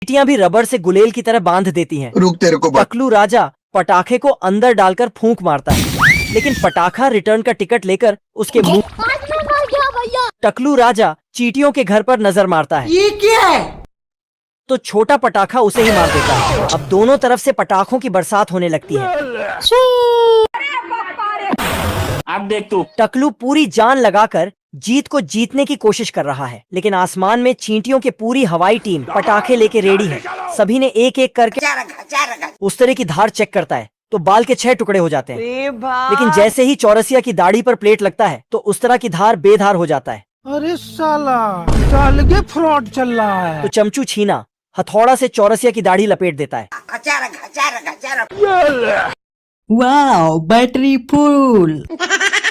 चींटियां भी रबर से गुलेल की तरह बांध देती हैं। रुक तेरे को टकलू राजा पटाखे को अंदर डालकर फूंक मारता है, लेकिन पटाखा रिटर्न का टिकट लेकर उसके मुंह। टकलू राजा चींटियों के घर पर नजर मारता है। ये क्या है? तो छोटा पटाखा उसे ही मार देता है। अब दोनों तरफ से पटाखों की बरसात होने लगती है। अब देख तू। टकलू पूरी जान लगाकर जीत को जीतने की कोशिश कर रहा है, लेकिन आसमान में चींटियों की पूरी हवाई टीम पटाखे लेके रेडी है। सभी ने एक एक करके उस तरह की धार चेक करता है तो बाल के 6 टुकड़े हो जाते हैं। लेकिन जैसे ही चौरसिया की दाढ़ी पर प्लेट लगता है तो उस तरह की धार बेधार हो जाता है। अरे साला अलगे फ्रॉड चल रहा है। तो चमचू छीना हथौड़ा से चौरसिया की दाढ़ी लपेट देता है। Wow, battery full.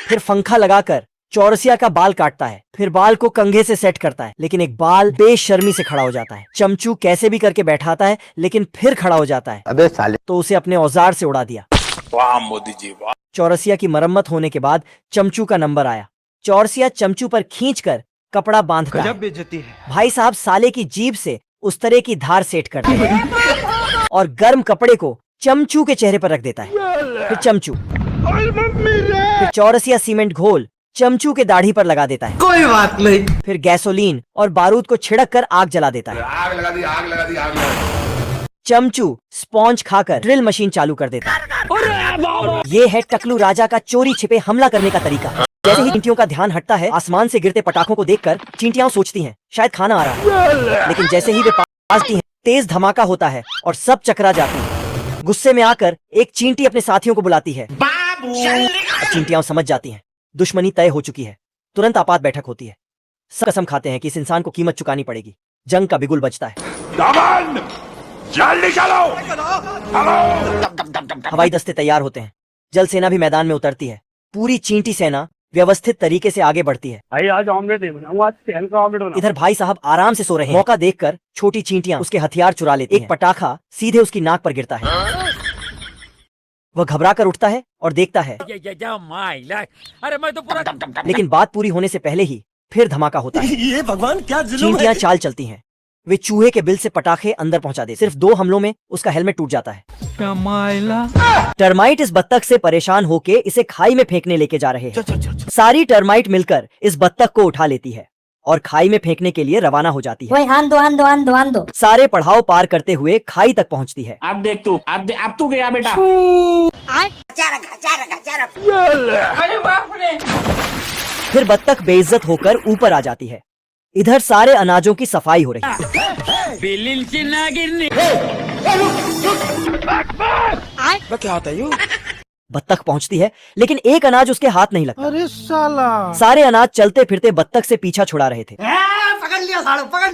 फिर पंखा लगाकर चौरसिया का बाल काटता है, फिर बाल को कंघे से सेट करता है, लेकिन एक बाल बेशर्मी से खड़ा हो जाता है। चमचू कैसे भी करके बैठाता है, लेकिन फिर खड़ा हो जाता है। अबे साले, तो उसे अपने औजार से उड़ा दिया। वाह मोदी जी वाह। चौरसिया की मरम्मत होने के बाद चमचू का नंबर आया। चौरसिया चमचू पर खींचकर कपड़ा बांधता है। भाई साहब साले की जीभ से उस तरह की धार सेट करते हैं और गर्म कपड़े को चमचू के चेहरे पर रख देता है। फिर चमचू, फिर चौरसिया सीमेंट घोल चमचू के दाढ़ी पर लगा देता है। कोई बात नहीं। फिर गैसोलीन और बारूद को छिड़क कर आग जला देता है। आग लगा दी, आग लगा दी, आग लगा दी। चमचू स्पॉन्ज खाकर ड्रिल मशीन चालू कर देता है। ये है टकलू राजा का चोरी छिपे हमला करने का तरीका। जैसे ही चींटियों का ध्यान हटता है, आसमान से गिरते पटाखों को देखकर चींटियां सोचती हैं शायद खाना आ रहा है, लेकिन जैसे ही वे पासती हैं तेज धमाका होता है और सब चकरा जाती हैं। गुस्से में आकर एक चींटी अपने साथियों को बुलाती है। चींटियां समझ जाती हैं दुश्मनी तय हो चुकी है। तुरंत आपात बैठक होती है। सब कसम खाते हैं कि इस इंसान को कीमत चुकानी पड़ेगी। जंग का बिगुल बजता है। जल्दी चलो। हवाई दस्ते तैयार होते हैं। जल सेना भी मैदान में उतरती है। पूरी चींटी सेना व्यवस्थित तरीके से आगे बढ़ती है। भाई आज ऑमलेट बनाऊंगा, आज तेल का ऑमलेट बनाऊंगा। इधर भाई साहब आराम से सो रहे हैं। मौका देखकर छोटी चींटियां उसके हथियार चुरा लेती हैं। एक पटाखा सीधे उसकी नाक पर गिरता है। वह घबरा कर उठता है और देखता है, अरे मैं तो पूरा लेकिन बात पूरी होने से पहले ही फिर धमाका होता है। ये भगवान क्या चींटियां चाल चलती हैं। वे चूहे के बिल से पटाखे अंदर पहुंचा देते। सिर्फ 2 हमलों में उसका हेलमेट टूट जाता है। टर्माइट इस बत्तख से परेशान होके इसे खाई में फेंकने लेके जा रहे हैं। सारी टर्माइट मिलकर इस बत्तख को उठा लेती है और खाई में फेंकने के लिए रवाना हो जाती है। आन दो। सारे पड़ाव पार करते हुए खाई तक पहुंचती है। अब देख तू। अब तू गया बेटा। फिर बत्तख बेइज्जत होकर ऊपर आ जाती है। इधर सारे अनाजों की सफाई हो रही है। क्या होता है? बत्तख पहुंचती है, लेकिन एक अनाज उसके हाथ नहीं लगता। अरे साला सारे अनाज चलते फिरते बत्तख से पीछा छुड़ा रहे थे। पकड़ लिया सालो, पकड़।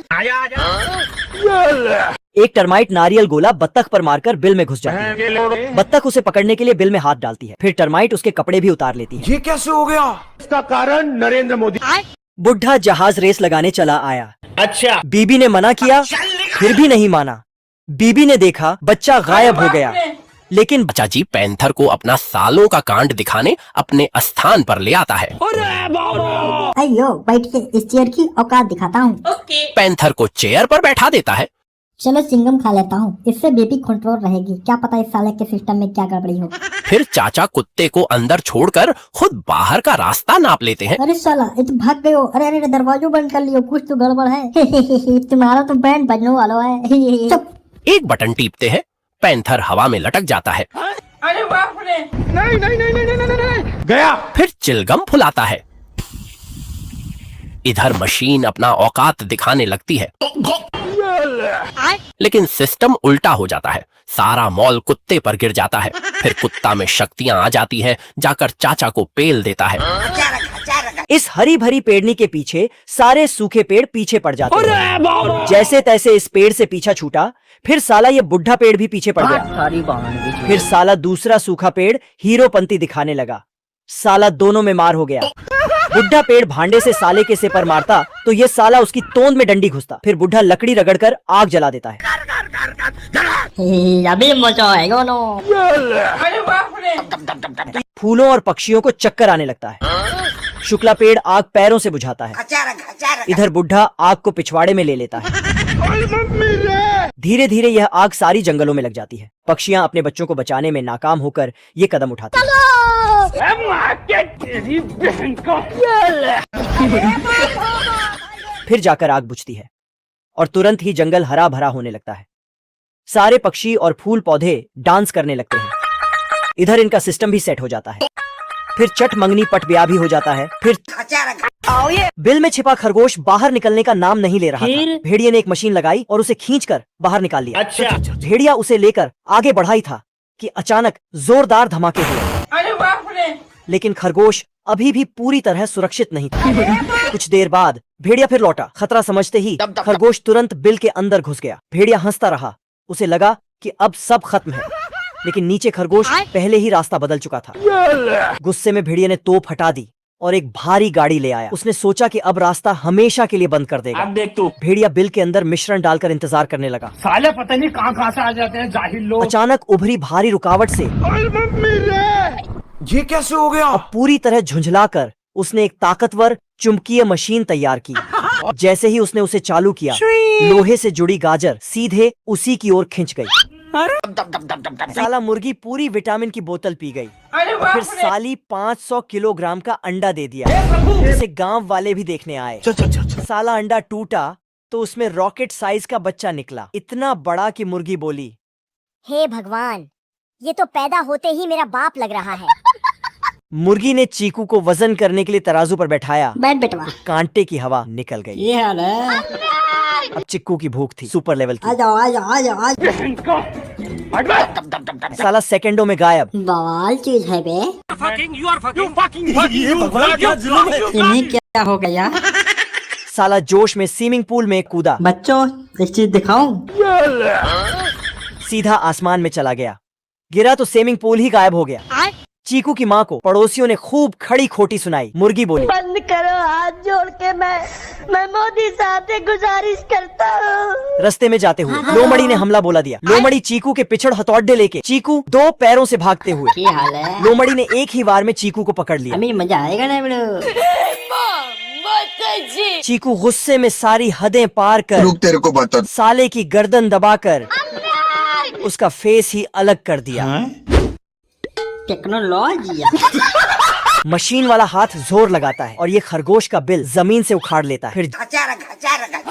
एक टर्माइट नारियल गोला बत्तख पर मारकर बिल में घुस जाती है। बत्तख उसे पकड़ने के लिए बिल में हाथ डालती है। फिर टर्माइट उसके कपड़े भी उतार लेती है। ये कैसे हो गया? इसका कारण नरेंद्र मोदी। बुढ़ा जहाज रेस लगाने चला आया। अच्छा बीबी ने मना किया, फिर भी नहीं माना। बीबी ने देखा बच्चा गायब हो गया, लेकिन चाचा जी पैंथर को अपना सालों का कांड दिखाने अपने स्थान पर ले आता है। अयो, बैठ के इस चेयर की औकात दिखाता हूँ। पैंथर को चेयर पर बैठा देता है। चलो चिंगम खा लेता हूँ, इससे बीपी कंट्रोल रहेगी। क्या पता इस साले के सिस्टम में क्या गड़बड़ी हो। फिर चाचा कुत्ते को अंदर छोड़कर खुद बाहर का रास्ता नाप लेते हैं। अरे साला, ये तो भाग गए हो। अरे अरे, दरवाजा बंद कर लियो, कुछ तो गड़बड़ है। तुम्हारा तो बैंड बजने वाला है। चुप। एक बटन टीपते हैं, पैंथर हवा में लटक जाता है। अरे बाप रे। नहीं। गया। फिर चिलगम फुलाता है। इधर मशीन अपना औकात दिखाने लगती है, लेकिन सिस्टम उल्टा हो जाता है। सारा मॉल कुत्ते पर गिर जाता है। फिर कुत्ता में शक्तियां आ जाती है, जाकर चाचा को पेल देता है। इस हरी भरी पेड़नी के पीछे सारे सूखे पेड़ पीछे पड़ जाते हैं। जैसे तैसे इस पेड़ से पीछा छूटा। फिर साला ये बुढ़ा पेड़ भी पीछे पड़ गया। फिर साला दूसरा सूखा पेड़ हीरोपंती दिखाने लगा। साला दोनों में मार हो गया। बुढ़ा पेड़ भांडे से साले के सिर पर मारता तो ये साला उसकी तोंद में डंडी घुसता। फिर बुढ़ा लकड़ी रगड़कर आग जला देता है। अभी मजा आएगा नो। अरे बाप रे। फूलों और पक्षियों को चक्कर आने लगता है। शुक्ला पेड़ आग पैरों से बुझाता है। इधर बुढ़ा आग को पिछवाड़े में ले लेता है। धीरे धीरे यह आग सारी जंगलों में लग जाती है। पक्षियां अपने बच्चों को बचाने में नाकाम होकर ये कदम उठाती हैं। फिर जाकर आग बुझती है और तुरंत ही जंगल हरा भरा होने लगता है। सारे पक्षी और फूल पौधे डांस करने लगते हैं। इधर इनका सिस्टम भी सेट हो जाता है। फिर चट मंगनी पट ब्याह भी हो जाता है। फिर बिल में छिपा खरगोश बाहर निकलने का नाम नहीं ले रहा था। भेड़िए ने एक मशीन लगाई और उसे खींचकर बाहर निकाल लिया। भेड़िया उसे लेकर आगे बढ़ा ही था कि अचानक जोरदार धमाके हुए। अरे बाप रे! लेकिन खरगोश अभी भी पूरी तरह सुरक्षित नहीं था। कुछ देर बाद भेड़िया फिर लौटा। खतरा समझते ही खरगोश तुरंत बिल के अंदर घुस गया। भेड़िया हंसता रहा। उसे लगा कि अब सब खत्म है, लेकिन नीचे खरगोश पहले ही रास्ता बदल चुका था। गुस्से में भेड़िया ने तोप हटा दी और एक भारी गाड़ी ले आया। उसने सोचा कि अब रास्ता हमेशा के लिए बंद कर देगा। अब देख तू। भेड़िया बिल के अंदर मिश्रण डालकर इंतजार करने लगा। साले पता नहीं कहाँ से आ जाते हैं जाहिल लोग। अचानक उभरी भारी रुकावट से ये कैसे हो गया? अब पूरी तरह झुंझलाकर उसने एक ताकतवर चुंबकीय मशीन तैयार की। जैसे ही उसने उसे चालू किया, लोहे से जुड़ी गाजर सीधे उसी की ओर खिंच गई। साला मुर्गी पूरी विटामिन की बोतल पी गई। अरे और बाप फिर रे! साली 500 किलोग्राम का अंडा दे दिया, जिसे गांव वाले भी देखने आए। साला अंडा टूटा तो उसमें रॉकेट साइज का बच्चा निकला, इतना बड़ा कि मुर्गी बोली, हे भगवान, ये तो पैदा होते ही मेरा बाप लग रहा है। मुर्गी ने चीकू को वजन करने के लिए तराजू पर बैठाया। बैठ बेटवा। कांटे की हवा निकल गई। ये हाल है। अब चिक्कू की भूख थी सुपर लेवल की। आ जाओ आ जाओ आ जाओ आ जाओ। साला सेकंडों में गायब। बवाल चीज है बे। इन्हें क्या हो गया? साला जोश में स्विमिंग पूल में कूदा, बच्चों एक चीज दिखाऊं? सीधा आसमान में चला गया। गिरा तो स्विमिंग पूल ही गायब हो गया। चीकू की माँ को पड़ोसियों ने खूब खड़ी खोटी सुनाई। मुर्गी बोली, बंद करो, हाथ जोड़ के मैं मोदी साहब से गुजारिश करता हूँ। रास्ते में जाते हुए लोमड़ी ने हमला बोला दिया। लोमड़ी चीकू के पिछड़ हथौड़े लेके चीकू 2 पैरों से भागते हुए। क्या हाल है? लोमड़ी ने एक ही वार में चीकू को पकड़ लिया। अभी मजा आएगा ना बड़ो। चीकू गुस्से में सारी हदें पार कर रुक, तेरे को बता। साले की गर्दन दबाकर उसका फेस ही अलग कर दिया। टेक्नोलॉजी। मशीन वाला हाथ जोर लगाता है और ये खरगोश का बिल जमीन से उखाड़ लेता है। फिर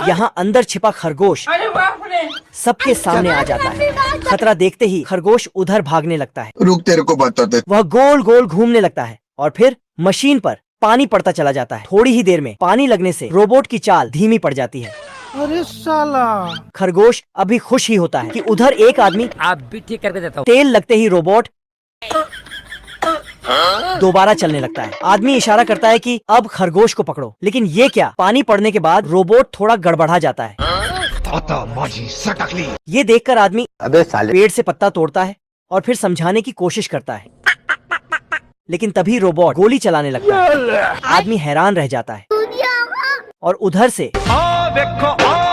यहाँ अंदर छिपा खरगोश अरे बाप रे! सबके सामने आ जाता है। खतरा देखते ही खरगोश उधर भागने लगता है। रुक, तेरे को बताते। वह गोल गोल घूमने लगता है और फिर मशीन पर पानी पड़ता चला जाता है। थोड़ी ही देर में पानी लगने से रोबोट की चाल धीमी पड़ जाती है। अरे साला। खरगोश अभी खुश ही होता है कि उधर एक आदमी आप भी ठीक करके देता हूँ। तेल लगते ही रोबोट दोबारा चलने लगता है। आदमी इशारा करता है कि अब खरगोश को पकड़ो, लेकिन ये क्या, पानी पड़ने के बाद रोबोट थोड़ा गड़बड़ा जाता है। ये देखकर आदमी पेड़ से पत्ता तोड़ता है और फिर समझाने की कोशिश करता है, लेकिन तभी रोबोट गोली चलाने लगता है। आदमी हैरान रह जाता है और उधर से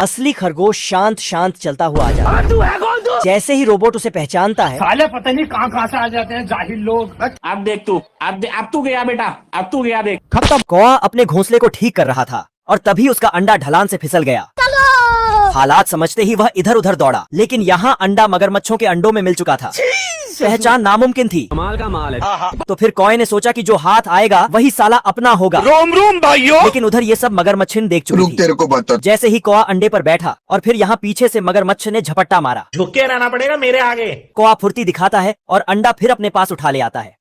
असली खरगोश शांत शांत चलता हुआ आ जाता है। जैसे ही रोबोट उसे पहचानता है, साले पता नहीं कहाँ से आ जाते हैं जाहिल लोग। अब देख तू। अब तू गया बेटा, अब तू गया देख। कौआ अपने घोंसले को ठीक कर रहा था और तभी उसका अंडा ढलान से फिसल गया। हालात समझते ही वह इधर उधर दौड़ा, लेकिन यहाँ अंडा मगरमच्छों के अंडों में मिल चुका था। पहचान नामुमकिन थी। कमाल का माल है। तो फिर कौए ने सोचा कि जो हाथ आएगा वही साला अपना होगा। रोम रोम भाइयों। लेकिन उधर ये सब मगरमच्छ देख चुकी रुक, थी। तेरे को बता। जैसे ही कौआ अंडे पर बैठा और फिर यहाँ पीछे से मगरमच्छ ने झपट्टा मारा। झुक के रहना पड़ेगा मेरे आगे। कौआ फुर्ती दिखाता है और अंडा फिर अपने पास उठा ले आता है।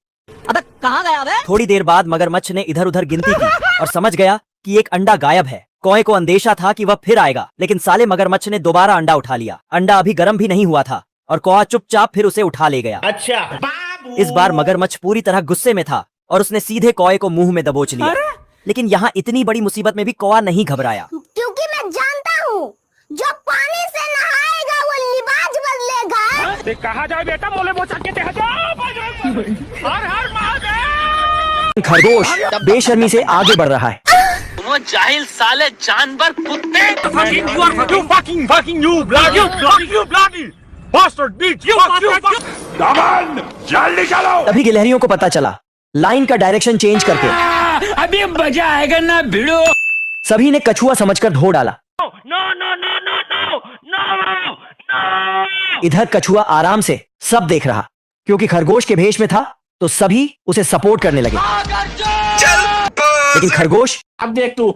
अबे कहाँ गया बे? थोड़ी देर बाद मगरमच्छ ने इधर उधर गिनती की और समझ गया कि एक अंडा गायब है। कौए को अंदेशा था कि वह फिर आएगा, लेकिन साले मगरमच्छ ने दोबारा अंडा उठा लिया। अंडा अभी गर्म भी नहीं हुआ था और कौआ चुपचाप फिर उसे उठा ले गया। अच्छा। इस बार मगरमच्छ पूरी तरह गुस्से में था और उसने सीधे कौए को मुंह में दबोच लिया। लेकिन यहाँ इतनी बड़ी मुसीबत में भी कौआ नहीं घबराया, क्योंकि मैं जानता हूँ जो पानी से नहाएगा वो लिबाज बदलेगा। कहा जाए बेटा, मोले मोचा के हर हर महादेव। खरगोश बेशर्मी से आगे बढ़ रहा है। वो जाहिल साले जानवर कुत्ते। जल्दी चलो। तभी गिलहरियों को पता चला। लाइन का डायरेक्शन चेंज करके अभी मजा आएगा ना भिड़ो। सभी ने कछुआ समझकर धो डाला। No no no no no no no. इधर कछुआ आराम से सब देख रहा, क्योंकि खरगोश के भेष में था तो सभी उसे सपोर्ट करने लगे। लेकिन खरगोश अब देख तू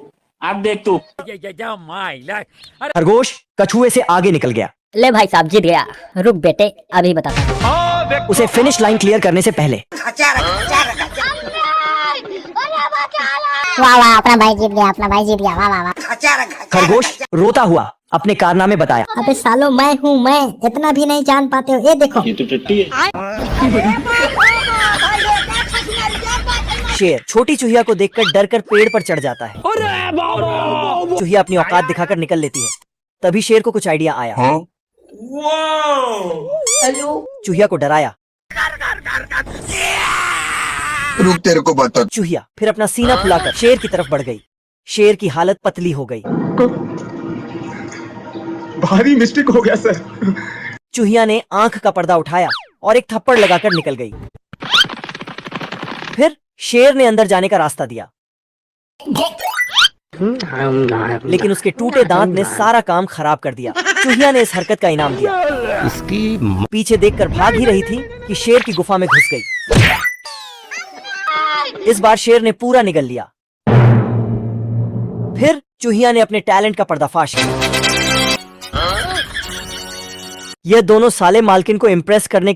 खरगोश कछुए से आगे निकल गया। ले भाई साहब जीत गया। रुक बेटे अभी बताता हूँ। उसे फिनिश लाइन क्लियर करने से पहले वाह वाह अपना भाई जीत गया, अपना भाई जीत गया, वाह वाह वाह। खरगोश रोता हुआ अपने कारनामे बताया। अबे सालो मैं हूँ मैं, इतना भी नहीं जान पाते हो। ये देखो शेर छोटी चूहिया को देखकर डरकर पेड़ पर चढ़ जाता है। चूहिया अपनी औकात दिखाकर निकल लेती है। तभी शेर को कुछ आइडिया आया। चूहिया को डराया। रुक तेरे को बता। चूहिया फिर अपना सीना फुलाकर शेर की तरफ बढ़ गई। शेर की हालत पतली हो गई। भारी मिस्टेक हो गया सर। चूहिया ने आंख का पर्दा उठाया और एक थप्पड़ लगाकर निकल गई। फिर शेर ने अंदर जाने का रास्ता दिया, लेकिन उसके टूटे दांत ने सारा काम खराब कर दिया। चूहिया ने इस हरकत का इनाम दिया। पीछे देखकर भाग ही रही थी कि शेर की गुफा में घुस गई। इस बार शेर ने पूरा निगल लिया। फिर चूहिया ने अपने टैलेंट का पर्दाफाश किया। यह दोनों साले मालकिन को इम्प्रेस करने